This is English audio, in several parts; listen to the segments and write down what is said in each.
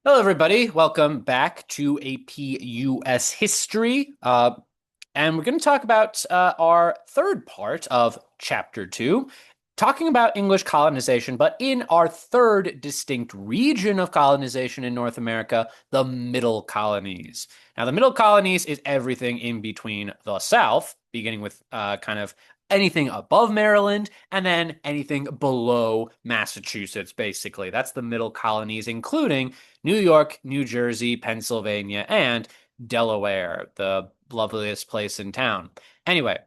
Hello, everybody. Welcome back to AP US History. And we're going to talk about our third part of Chapter 2, talking about English colonization, but in our third distinct region of colonization in North America, the Middle Colonies. Now, the Middle Colonies is everything in between the South, beginning with kind of anything above Maryland and then anything below Massachusetts, basically. That's the Middle Colonies, including New York, New Jersey, Pennsylvania, and Delaware, the loveliest place in town. Anyway,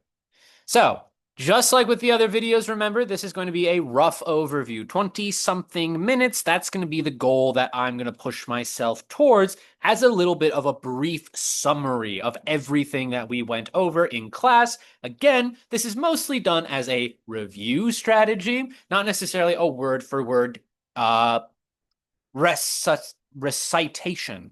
so just like with the other videos, remember, this is going to be a rough overview, 20 something minutes. That's going to be the goal that I'm going to push myself towards as a little bit of a brief summary of everything that we went over in class. Again, this is mostly done as a review strategy, not necessarily a word for word recitation.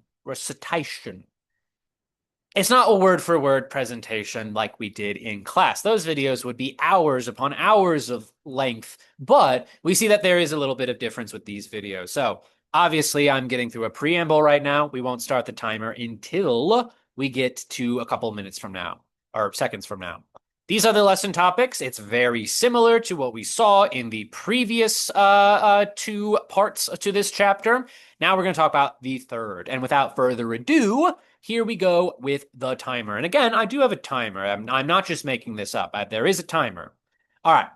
It's not a word for word presentation like we did in class. Those videos would be hours upon hours of length, but we see that there is a little bit of difference with these videos. So obviously I'm getting through a preamble right now. We won't start the timer until we get to a couple minutes from now, or seconds from now. These are the lesson topics. It's very similar to what we saw in the previous two parts to this chapter. Now we're going to talk about the third. And without further ado, here we go with the timer. And again, I do have a timer. I'm not just making this up. There is a timer. All right.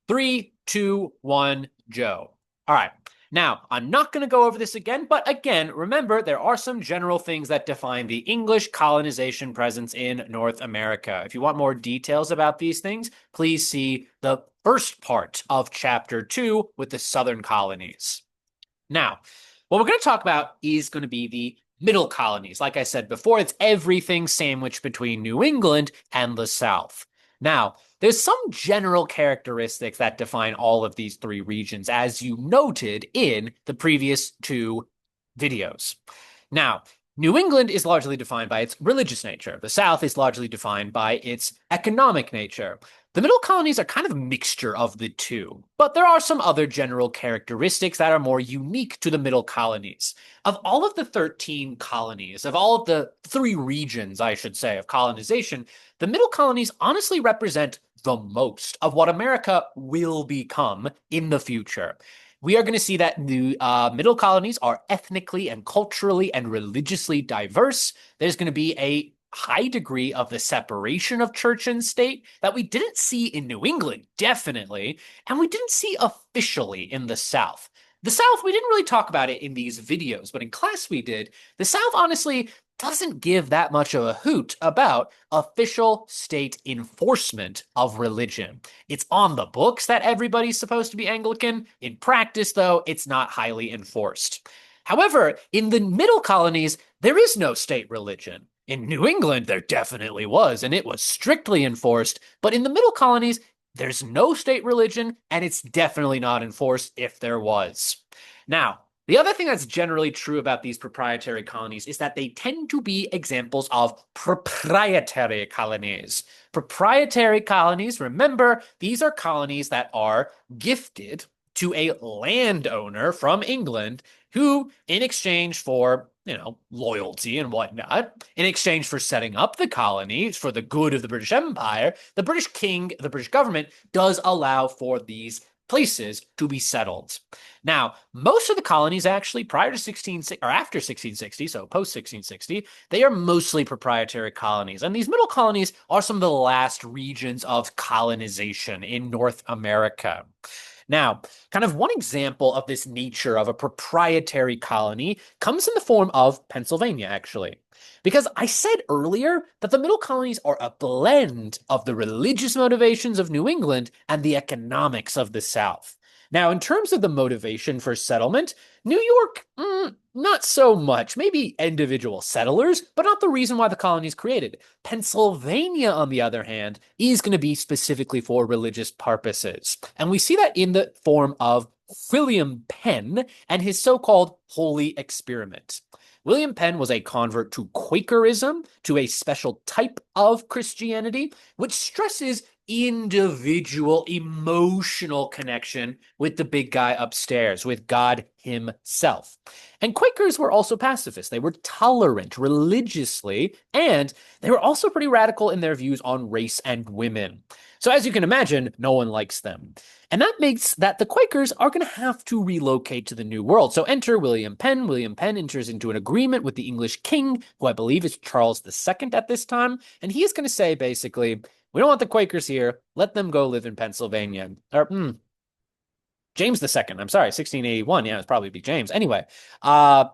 3, 2, 1, Joe. All right. Now, I'm not going to go over this again, but again, remember, there are some general things that define the English colonization presence in North America. If you want more details about these things, please see the first part of Chapter 2 with the Southern colonies. Now, what we're going to talk about is going to be the Middle Colonies. Like I said before, it's everything sandwiched between New England and the South. Now, there's some general characteristics that define all of these three regions, as you noted in the previous two videos. Now, New England is largely defined by its religious nature. The South is largely defined by its economic nature. The Middle Colonies are kind of a mixture of the two, but there are some other general characteristics that are more unique to the Middle Colonies. Of all of the 13 colonies, of all of the three regions, I should say, of colonization, the Middle Colonies honestly represent the most of what America will become in the future. We are going to see that the Middle Colonies are ethnically and culturally and religiously diverse. There's going to be a high degree of the separation of church and state that we didn't see in New England, definitely, and we didn't see officially in the South. The South, we didn't really talk about it in these videos, but in class we did. The South, honestly, doesn't give that much of a hoot about official state enforcement of religion. It's on the books that everybody's supposed to be Anglican. In practice, though, it's not highly enforced. However, in the Middle Colonies, there is no state religion. In New England, there definitely was, and it was strictly enforced. But in the Middle Colonies, there's no state religion, and it's definitely not enforced if there was. Now, the other thing that's generally true about these proprietary colonies is that they tend to be examples of proprietary colonies. Proprietary colonies, remember, these are colonies that are gifted to a landowner from England who, in exchange for, loyalty and whatnot, in exchange for setting up the colonies for the good of the British Empire, the British king, the British government does allow for these places to be settled. Now, most of the colonies actually prior to 1660 or after 1660, so post 1660, they are mostly proprietary colonies. And these middle colonies are some of the last regions of colonization in North America. Now, kind of one example of this nature of a proprietary colony comes in the form of Pennsylvania, actually. Because I said earlier that the Middle Colonies are a blend of the religious motivations of New England and the economics of the South. Now, in terms of the motivation for settlement, New York, not so much. Maybe individual settlers, but not the reason why the colonies created. Pennsylvania, on the other hand, is going to be specifically for religious purposes. And we see that in the form of William Penn and his so-called Holy Experiment. William Penn was a convert to Quakerism, to a special type of Christianity, which stresses individual emotional connection with the big guy upstairs, with God himself. And Quakers were also pacifists. They were tolerant religiously, and they were also pretty radical in their views on race and women. So as you can imagine, no one likes them. And that makes that the Quakers are going to have to relocate to the New World. So enter William Penn. William Penn enters into an agreement with the English king, who I believe is Charles II at this time. And he is going to say, basically, we don't want the Quakers here. Let them go live in Pennsylvania. Or, James II. I'm sorry, 1681. Yeah, it's probably be James. Anyway, I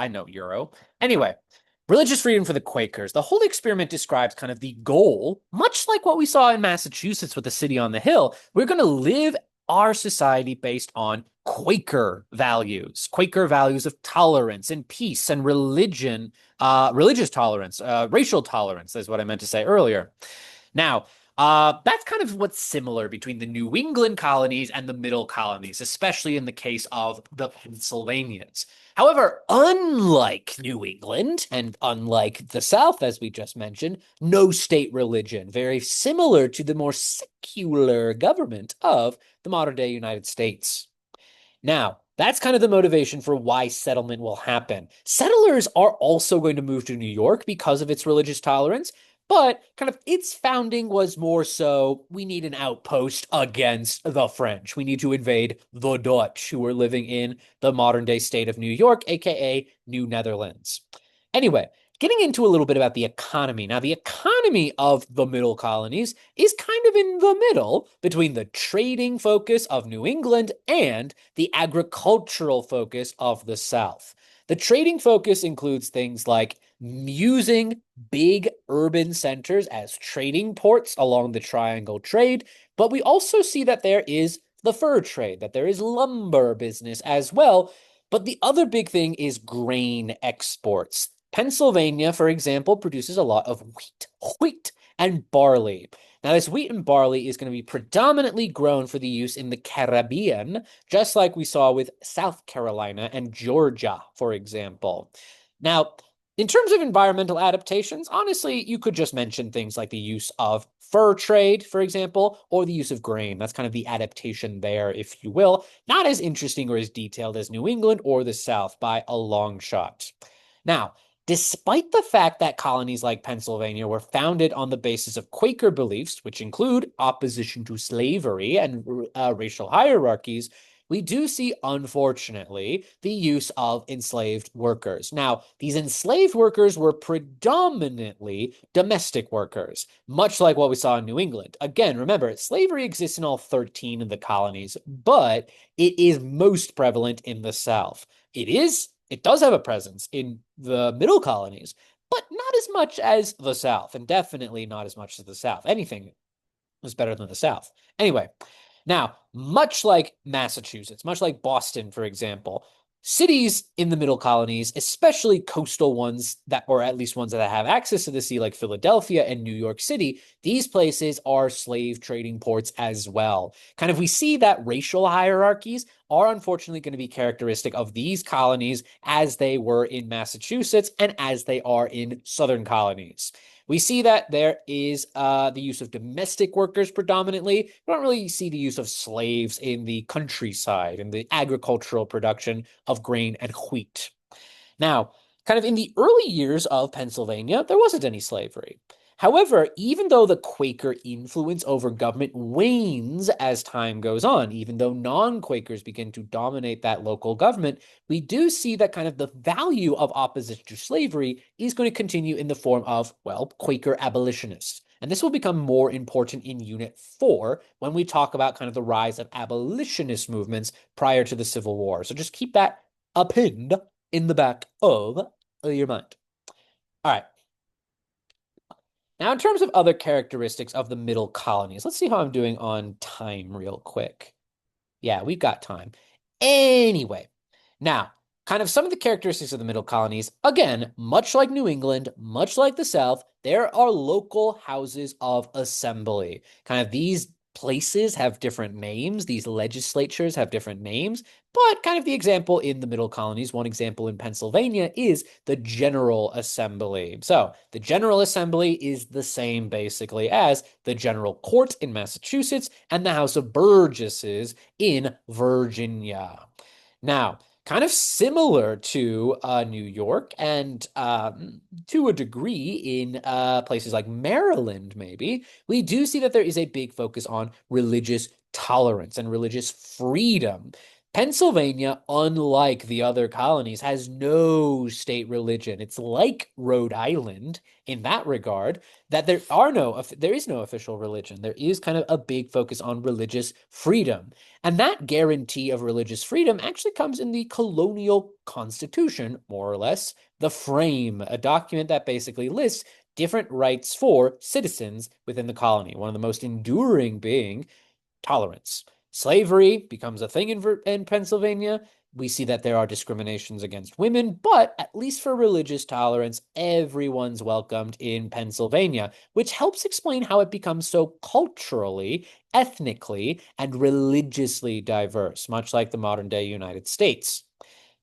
know Euro. Anyway, religious freedom for the Quakers. The whole experiment describes kind of the goal, much like what we saw in Massachusetts with the city on the hill. We're going to live our society based on Quaker values of tolerance and peace and religion, religious tolerance, racial tolerance, is what I meant to say earlier. Now, that's kind of what's similar between the New England colonies and the Middle Colonies, especially in the case of the Pennsylvanians. However, unlike New England and unlike the South, as we just mentioned, no state religion, very similar to the more secular government of the modern day United States. Now, that's kind of the motivation for why settlement will happen. Settlers are also going to move to New York because of its religious tolerance, but kind of its founding was more so we need an outpost against the French. We need to invade the Dutch, who were living in the modern day state of New York, aka New Netherlands. Anyway, getting into a little bit about the economy. Now, the economy of the Middle Colonies is kind of in the middle between the trading focus of New England and the agricultural focus of the South. The trading focus includes things like using big urban centers as trading ports along the triangle trade, but we also see that there is the fur trade, that there is lumber business as well. But the other big thing is grain exports. Pennsylvania, for example, produces a lot of wheat and barley. Now, this wheat and barley is going to be predominantly grown for the use in the Caribbean, just like we saw with South Carolina and Georgia, for example. Now, in terms of environmental adaptations, honestly, you could just mention things like the use of fur trade, for example, or the use of grain. That's kind of the adaptation there, if you will. Not as interesting or as detailed as New England or the South by a long shot. Now, despite the fact that colonies like Pennsylvania were founded on the basis of Quaker beliefs, which include opposition to slavery and racial hierarchies, we do see, unfortunately, the use of enslaved workers. Now, these enslaved workers were predominantly domestic workers, much like what we saw in New England. Again, remember, slavery exists in all 13 of the colonies, but it is most prevalent in the South. It does have a presence in the Middle Colonies, but not as much as the South, and definitely not as much as the South. Anything was better than the South. Anyway, now, much like Massachusetts, much like Boston, for example, cities in the Middle Colonies, especially coastal ones that, or at least ones that have access to the sea, like Philadelphia and New York City, these places are slave trading ports as well. Kind of, we see that racial hierarchies are unfortunately going to be characteristic of these colonies as they were in Massachusetts and as they are in southern colonies. We see that there is the use of domestic workers predominantly. We don't really see the use of slaves in the countryside and the agricultural production of grain and wheat. Now, kind of in the early years of Pennsylvania, there wasn't any slavery. However, even though the Quaker influence over government wanes as time goes on, even though non-Quakers begin to dominate that local government, we do see that kind of the value of opposition to slavery is going to continue in the form of, well, Quaker abolitionists. And this will become more important in Unit 4 when we talk about kind of the rise of abolitionist movements prior to the Civil War. So just keep that pinned in the back of your mind. All right. Now, in terms of other characteristics of the Middle Colonies, let's see how I'm doing on time real quick. Yeah, we've got time. Anyway, now, kind of some of the characteristics of the Middle Colonies, again, much like New England, much like the South, there are local houses of assembly. Kind of these places have different names. These legislatures have different names. But kind of the example in the Middle Colonies, one example in Pennsylvania is the General Assembly. So the General Assembly is the same basically as the General Court in Massachusetts and the House of Burgesses in Virginia. Now, kind of similar to New York and to a degree in places like Maryland, maybe, we do see that there is a big focus on religious tolerance and religious freedom. Pennsylvania, unlike the other colonies, has no state religion. It's like Rhode Island in that regard, that there is no official religion. There is kind of a big focus on religious freedom. And that guarantee of religious freedom actually comes in the colonial constitution, more or less, the frame, a document that basically lists different rights for citizens within the colony, one of the most enduring being tolerance. Slavery becomes a thing in Pennsylvania. We see that there are discriminations against women, but at least for religious tolerance, everyone's welcomed in Pennsylvania, which helps explain how it becomes so culturally, ethnically, and religiously diverse, much like the modern day United States.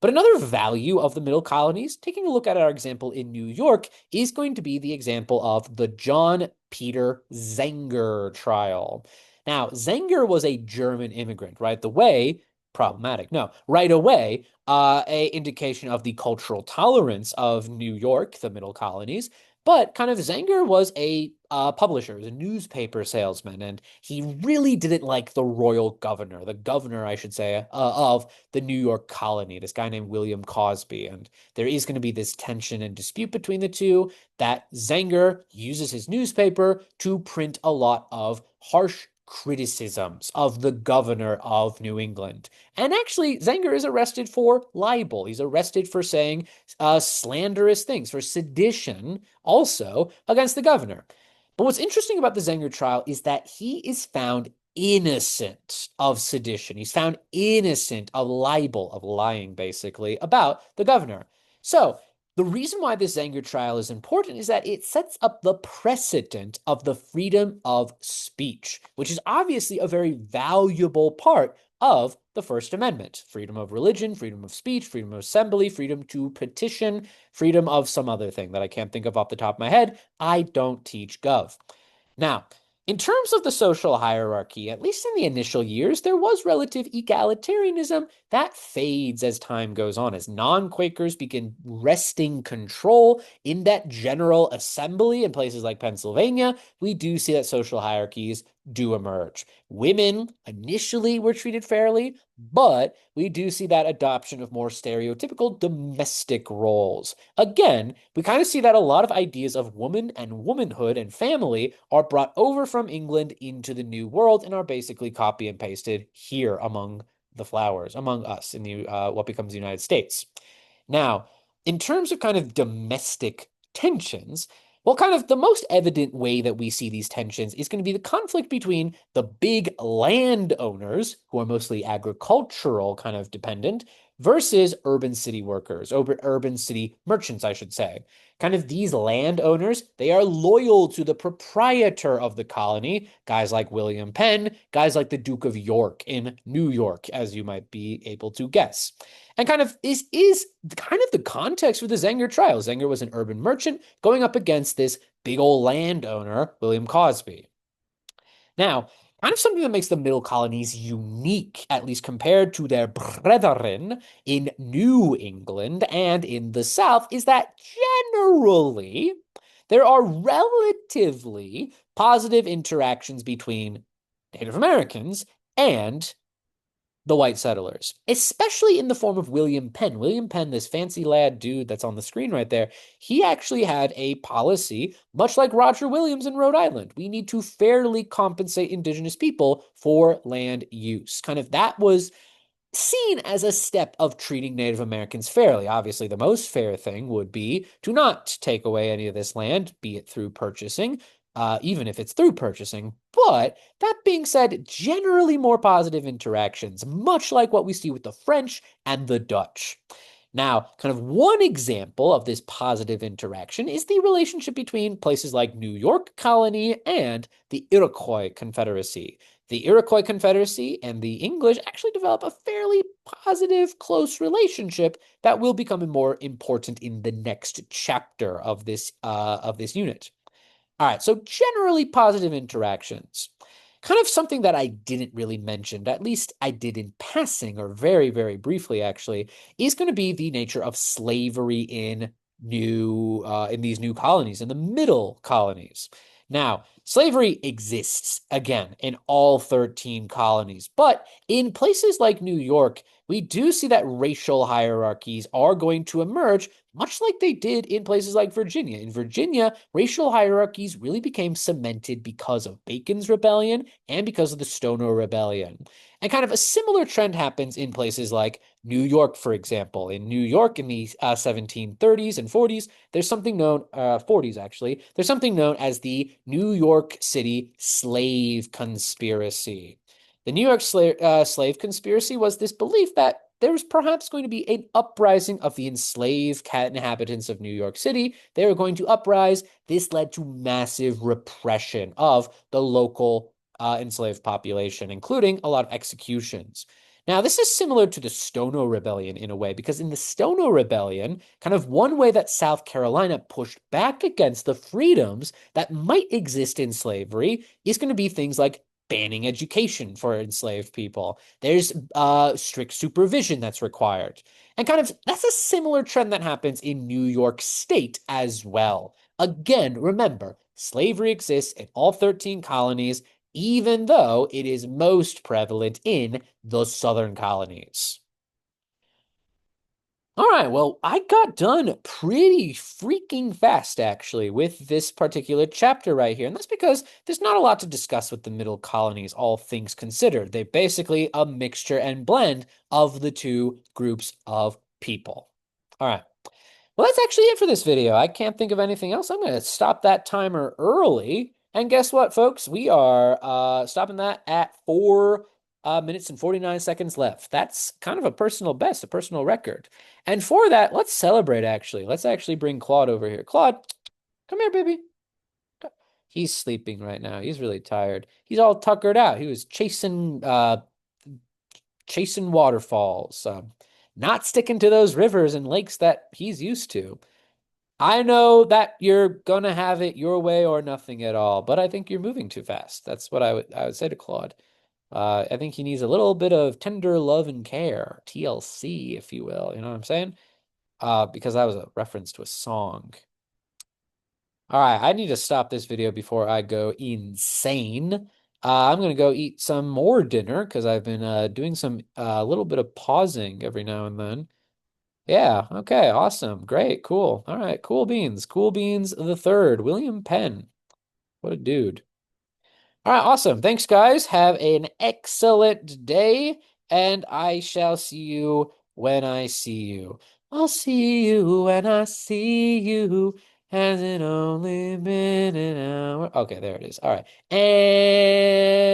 But another value of the Middle Colonies, taking a look at our example in New York, is going to be the example of the John Peter Zenger trial. Now, Zenger was a German immigrant, right? The way, problematic, no, right away, a indication of the cultural tolerance of New York, the Middle Colonies. But kind of Zenger was a publisher, was a newspaper salesman, and he really didn't like the royal governor, the governor, I should say, of the New York colony, this guy named William Cosby. And there is going to be this tension and dispute between the two that Zenger uses his newspaper to print a lot of harsh criticisms of the governor of New England. And actually, Zenger is arrested for libel. He's arrested for saying slanderous things, for sedition also against the governor. But what's interesting about the Zenger trial is that he is found innocent of sedition. He's found innocent of libel, of lying, basically, about the governor. So the reason why this Zenger trial is important is that it sets up the precedent of the freedom of speech, which is obviously a very valuable part of the First Amendment. Freedom of religion, freedom of speech, freedom of assembly, freedom to petition, freedom of some other thing that I can't think of off the top of my head. I don't teach Gov. Now, in terms of the social hierarchy, at least in the initial years, there was relative egalitarianism that fades as time goes on, as non-Quakers begin wresting control in that General Assembly in places like Pennsylvania. We do see that social hierarchies do emerge. Women initially were treated fairly, but we do see that adoption of more stereotypical domestic roles. Again, we kind of see that a lot of ideas of woman and womanhood and family are brought over from England into the New World and are basically copy and pasted here among the flowers, among us in the what becomes the United States. Now, in terms of kind of domestic tensions, well, kind of the most evident way that we see these tensions is going to be the conflict between the big landowners, who are mostly agricultural kind of dependent, versus urban city workers, urban city merchants, I should say. Kind of these landowners, they are loyal to the proprietor of the colony, guys like William Penn, guys like the Duke of York in New York, as you might be able to guess. And kind of this is kind of the context for the Zenger trial. Zenger was an urban merchant going up against this big old landowner, William Cosby. Now, kind of something that makes the Middle Colonies unique, at least compared to their brethren in New England and in the South, is that generally there are relatively positive interactions between Native Americans and the white settlers, especially in the form of William Penn. William Penn, this fancy lad dude that's on the screen right there, he actually had a policy, much like Roger Williams in Rhode Island. We need to fairly compensate indigenous people for land use. Kind of that was seen as a step of treating Native Americans fairly. Obviously, the most fair thing would be to not take away any of this land, be it through purchasing, even if it's through purchasing. But that being said, generally more positive interactions, much like what we see with the French and the Dutch. Now, kind of one example of this positive interaction is the relationship between places like New York Colony and the Iroquois Confederacy. The Iroquois Confederacy and the English actually develop a fairly positive, close relationship that will become more important in the next chapter of this unit. All right, so generally positive interactions. Kind of something that I didn't really mention, at least I did in passing or very, very briefly actually, is going to be the nature of slavery in these new colonies, in the Middle Colonies. Now, slavery exists again in all 13 colonies, but in places like New York, we do see that racial hierarchies are going to emerge, much like they did in places like Virginia. In Virginia, racial hierarchies really became cemented because of Bacon's Rebellion and because of the Stono Rebellion. And kind of a similar trend happens in places like New York, for example. In New York in the 1730s and 40s, there's something known, 40s actually, there's something known as the New York City Slave Conspiracy. The New York slave conspiracy was this belief that there was perhaps going to be an uprising of the enslaved inhabitants of New York City. They were going to uprise. This led to massive repression of the local enslaved population, including a lot of executions. Now, this is similar to the Stono Rebellion in a way, because in the Stono Rebellion, kind of one way that South Carolina pushed back against the freedoms that might exist in slavery is going to be things like banning education for enslaved people. There's strict supervision that's required. And kind of that's a similar trend that happens in New York State as well. Again, remember, slavery exists in all 13 colonies, even though it is most prevalent in the southern colonies. All right, well, I got done pretty freaking fast, actually, with this particular chapter right here. And that's because there's not a lot to discuss with the Middle Colonies, all things considered. They're basically a mixture and blend of the two groups of people. All right. Well, that's actually it for this video. I can't think of anything else. I'm going to stop that timer early. And guess what, folks? We are stopping that at 4 minutes and 49 seconds left. That's kind of a personal best, a personal record. And for that, let's celebrate, actually. Let's actually bring Claude over here. Claude, come here, baby. He's sleeping right now. He's really tired. He's all tuckered out. He was chasing waterfalls, not sticking to those rivers and lakes that he's used to. I know that you're gonna have it your way or nothing at all, but I think you're moving too fast. That's what I would say to Claude. I think he needs a little bit of tender love and care, TLC, if you will. You know what I'm saying? Because that was a reference to a song. All right, I need to stop this video before I go insane. I'm gonna go eat some more dinner because I've been doing some little bit of pausing every now and then. Yeah, okay, awesome. Great, cool. All right, cool beans. Cool beans the third. William Penn. What a dude. All right, awesome. Thanks, guys. Have an excellent day, and I shall see you when I see you. I'll see you when I see you. Has it only been an hour? Okay, there it is. All right. And